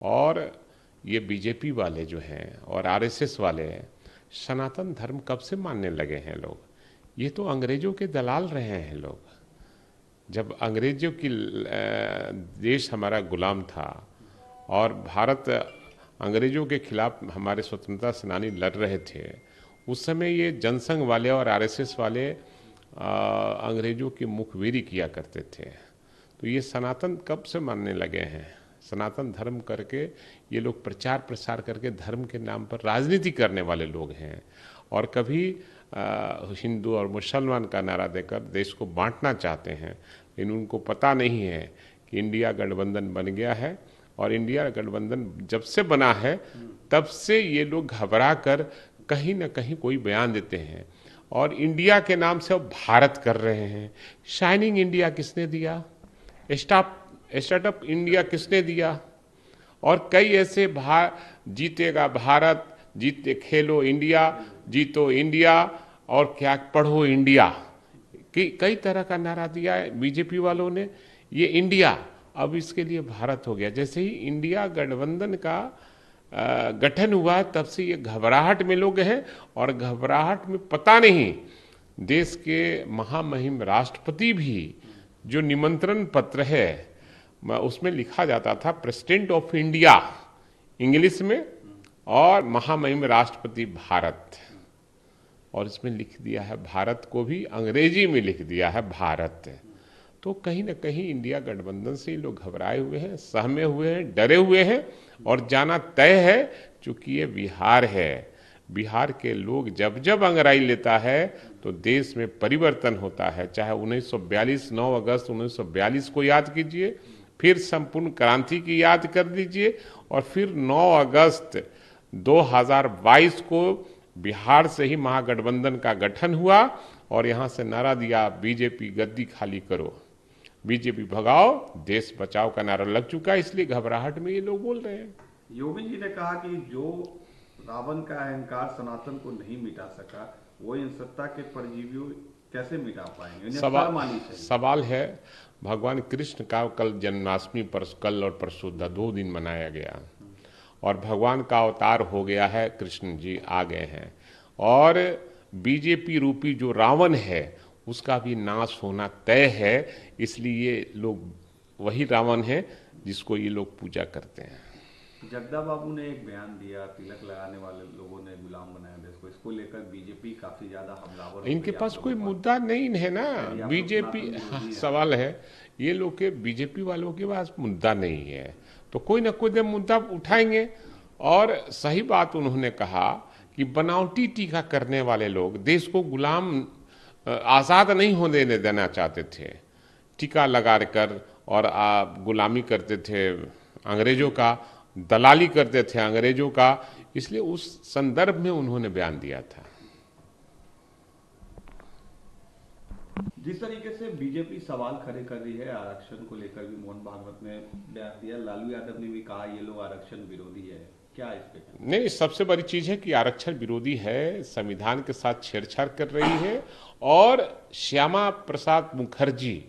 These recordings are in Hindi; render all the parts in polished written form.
और ये बीजेपी वाले जो हैं और आरएसएस वाले हैं, सनातन धर्म कब से मानने लगे हैं लोग। ये तो अंग्रेजों के दलाल रहे हैं लोग। जब अंग्रेजों की देश हमारा गुलाम था और भारत अंग्रेजों के खिलाफ हमारे स्वतंत्रता सेनानी लड़ रहे थे, उस समय ये जनसंघ वाले और आरएसएस वाले अंग्रेजों की मुखबिरी किया करते थे। तो ये सनातन कब से मानने लगे हैं। सनातन धर्म करके ये लोग प्रचार प्रसार करके धर्म के नाम पर राजनीति करने वाले लोग हैं। और कभी हिंदू और मुसलमान का नारा देकर देश को बांटना चाहते हैं, लेकिन उनको पता नहीं है कि इंडिया गठबंधन बन गया है। और इंडिया गठबंधन जब से बना है तब से ये लोग घबरा कर कहीं ना कहीं कोई बयान देते हैं और इंडिया के नाम से अब भारत कर रहे हैं। शाइनिंग इंडिया किसने दिया, स्टार्टअप इंडिया किसने दिया, और कई ऐसे जीतेगा भारत, जीते खेलो इंडिया, जीतो इंडिया, और क्या पढ़ो इंडिया, कई तरह का नारा दिया है बीजेपी वालों ने। ये इंडिया अब इसके लिए भारत हो गया। जैसे ही इंडिया गठबंधन का गठन हुआ तब से ये घबराहट में लोग हैं। और घबराहट में पता नहीं, देश के महामहिम राष्ट्रपति भी जो निमंत्रण पत्र है उसमें लिखा जाता था प्रेसिडेंट ऑफ इंडिया इंग्लिश में और महामहिम राष्ट्रपति भारत, और इसमें लिख दिया है भारत को भी अंग्रेजी में लिख दिया है भारत। तो कहीं ना कहीं इंडिया गठबंधन से लोग घबराए हुए हैं, सहमे हुए हैं, डरे हुए हैं। और जाना तय है, चूंकि ये बिहार है, बिहार के लोग जब जब अंगड़ाई लेता है तो देश में परिवर्तन होता है। चाहे 1942 9 अगस्त 1942 को याद कीजिए, फिर संपूर्ण क्रांति की याद कर लीजिए, और फिर 9 अगस्त 2022 को बिहार से ही महागठबंधन का गठन हुआ और यहां से नारा दिया बीजेपी गद्दी खाली करो, बीजेपी भगाओ, देश बचाओ का नारा लग चुका है। इसलिए घबराहट में ये लोग बोल रहे हैं। योगी जी ने कहा कि जो रावण का अहंकार सनातन को नहीं मिटा सका, वो इन सत्ता के परजीवियों कैसे मिटा पाएंगे। सवाल है, भगवान कृष्ण का कल जन्माष्टमी कल और परसों 2 दिन मनाया गया और भगवान का अवतार हो गया है, कृष्ण जी आ गए हैं। और बीजेपी रूपी जो रावण है उसका भी नाश होना तय है। इसलिए लोग वही रावण है जिसको ये लोग पूजा करते हैं। जगदा बाबू ने एक बयान दिया, तिलक लगाने वाले लोगों ने गुलाम बनाया देश को, इसको लेकर बीजेपी काफी ज्यादा हमलावर। इनके पास कोई मुद्दा नहीं है ना बीजेपी। हाँ, सवाल है ये लोग के बीजेपी वालों के पास मुद्दा नहीं है, तो कोई ना कोई मुद्दा उठाएंगे। और सही बात उन्होंने कहा कि बनावटी टीका करने वाले लोग देश को गुलाम आज़ाद नहीं होने देना चाहते थे। टीका लगा कर और गुलामी करते थे अंग्रेजों का, दलाली करते थे अंग्रेजों का। इसलिए उस संदर्भ में उन्होंने बयान दिया था। जिस तरीके से बीजेपी सवाल खड़े कर रही है आरक्षण को लेकर भी, मोहन भागवत ने बयान दिया, लालू यादव ने भी कहा ये लोग आरक्षण विरोधी है, क्या इस पे? नहीं, सबसे बड़ी चीज है कि आरक्षण विरोधी है, संविधान के साथ छेड़छाड़ कर रही है। और श्यामा प्रसाद मुखर्जी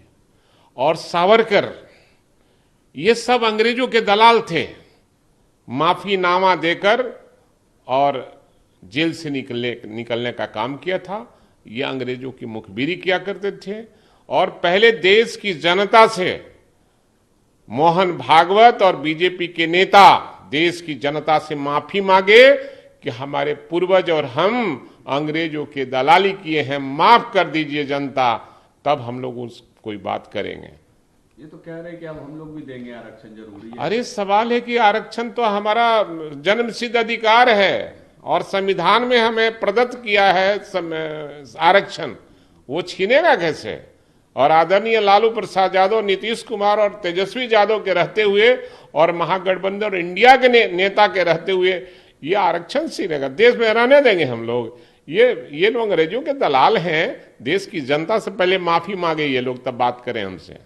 और सावरकर ये सब अंग्रेजों के दलाल थे, माफीनामा देकर और जेल से निकलने का काम किया था। ये अंग्रेजों की मुखबिरी किया करते थे। और पहले देश की जनता से मोहन भागवत और बीजेपी के नेता देश की जनता से माफी मांगे कि हमारे पूर्वज और हम अंग्रेजों के दलाली किए हैं, माफ कर दीजिए जनता, तब हम लोग उस कोई बात करेंगे। ये तो कह रहे हैं कि अब हम लोग भी देंगे आरक्षण, जरूरी है। अरे सवाल है कि आरक्षण तो हमारा जन्मसिद्ध अधिकार है और संविधान में हमें प्रदत्त किया है आरक्षण, वो छीनेगा कैसे। और आदरणीय लालू प्रसाद यादव, नीतीश कुमार और तेजस्वी यादव के रहते हुए और महागठबंधन और इंडिया के नेता के रहते हुए ये आरक्षण छीनेगा, देश में रहने देंगे हम लोग। ये लोग अंग्रेजों के दलाल हैं। देश की जनता से पहले माफी मांगे ये लोग, तब बात करें हमसे।